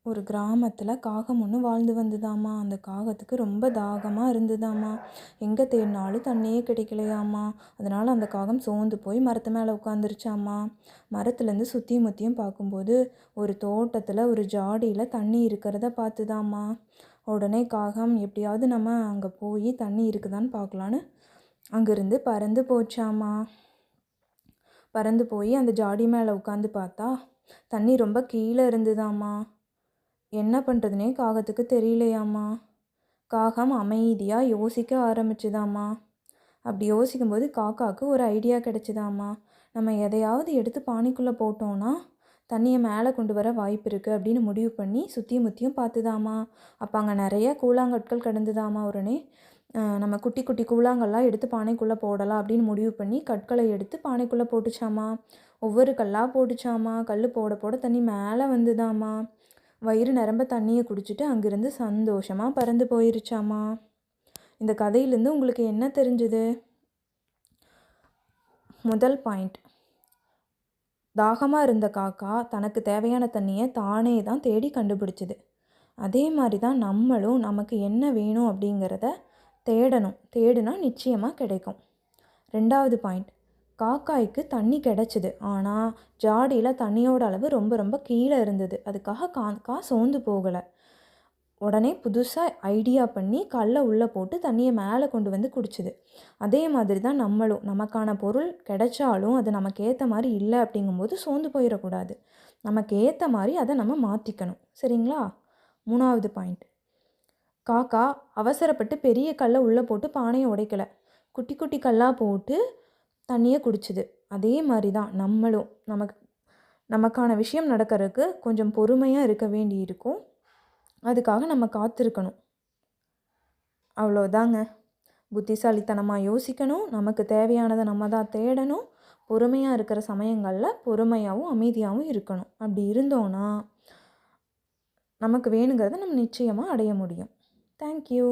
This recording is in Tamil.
ஒரு கிராமத்தில் காகம் ஒன்று வாழ்ந்து வந்ததாம்மா. அந்த காகத்துக்கு ரொம்ப தாகமாக இருந்ததாம்மா. எங்கே தேடினாலும் தண்ணியே கிடைக்கலையாம்மா. அதனால் அந்த காகம் சோர்ந்து போய் மரத்து மேலே உட்காந்துருச்சாம்மா. மரத்துலேருந்து சுற்றியும் முற்றியும் பார்க்கும்போது ஒரு தோட்டத்தில் ஒரு ஜாடியில் தண்ணி இருக்கிறத பார்த்துதாம்மா. உடனே காகம் எப்படியாவது நம்ம அங்கே போய் தண்ணி இருக்குதான்னு பார்க்கலான்னு அங்கேருந்து பறந்து போச்சாம்மா. பறந்து போய் அந்த ஜாடி மேலே உட்காந்து பார்த்தா தண்ணி ரொம்ப கீழே இருந்ததாம்மா. என்ன பண்ணுறதுனே காகத்துக்கு தெரியலையாம்மா. காகம் அமைதியாக யோசிக்க ஆரம்பிச்சுதாம்மா. அப்படி யோசிக்கும்போது காக்காவுக்கு ஒரு ஐடியா கிடச்சிதாம்மா. நம்ம எதையாவது எடுத்து பானைக்குள்ளே போட்டோன்னா தண்ணியை மேலே கொண்டு வர வாய்ப்பு இருக்குது அப்படின்னு முடிவு பண்ணி சுற்றியும் முற்றியும் பார்த்துதாம்மா. அப்போ அங்கே நிறைய கூழாங்கற்கள் கிடந்துதாம்மா. உடனே நம்ம குட்டி குட்டி கூழாங்கல்லாம் எடுத்து பானைக்குள்ளே போடலாம் அப்படின்னு முடிவு பண்ணி கற்களை எடுத்து பானைக்குள்ளே போட்டுச்சாம்மா. ஒவ்வொரு கல்லாக போட்டுச்சாம்மா. கல் போட போட தண்ணி மேலே வந்துதாம்மா. வயிறு நிரம்ப தண்ணியை குடிச்சிட்டு அங்கேருந்து சந்தோஷமாக பறந்து போயிருச்சாம்மா. இந்த கதையிலேருந்து உங்களுக்கு என்ன தெரிஞ்சுது? முதல் பாயிண்ட், தாகமாக இருந்த காக்கா தனக்கு தேவையான தண்ணியை தானே தான் தேடி கண்டுபிடிச்சிது. அதே மாதிரி தான் நம்மளும் நமக்கு என்ன வேணும் அப்படிங்கிறத தேடணும். தேடினா நிச்சயமாக கிடைக்கும். ரெண்டாவது பாயிண்ட், காக்காய்க்கு தண்ணி கிடச்சிது. ஆனால் ஜாடியில் தண்ணியோட அளவு ரொம்ப ரொம்ப கீழே இருந்தது. அதுக்காக காக்கா சோர்ந்து போகலை. உடனே புதுசாக ஐடியா பண்ணி கல்லை உள்ளே போட்டு தண்ணியை மேலே கொண்டு வந்து குடிச்சிது. அதே மாதிரி தான் நம்மளும் நமக்கான பொருள் கிடைச்சாலும் அது நமக்கு ஏற்ற மாதிரி இல்லை அப்படிங்கும்போது சோர்ந்து போயிடக்கூடாது. நமக்கு ஏற்ற மாதிரி அதை நம்ம மாற்றிக்கணும். சரிங்களா? மூணாவது பாயிண்ட், காக்கா அவசரப்பட்டு பெரிய கல்லை உள்ளே போட்டு பானையை உடைக்கலை. குட்டி குட்டி கல்லாக போட்டு தண்ணியை குடிச்சிது. அதே மாதிரி தான் நம்மளும் நமக்கான விஷயம் நடக்கிறதுக்கு கொஞ்சம் பொறுமையாக இருக்க வேண்டி இருக்கும். அதுக்காக நம்ம காத்திருக்கணும். அவ்வளோதாங்க. புத்திசாலித்தனமாக யோசிக்கணும். நமக்கு தேவையானதை நம்ம தான் தேடணும். பொறுமையாக இருக்கிற சமயங்களில் பொறுமையாகவும் அமைதியாகவும் இருக்கணும். அப்படி இருந்தோன்னா நமக்கு வேணுங்கிறத நம்ம நிச்சயமாக அடைய முடியும். தேங்க்யூ.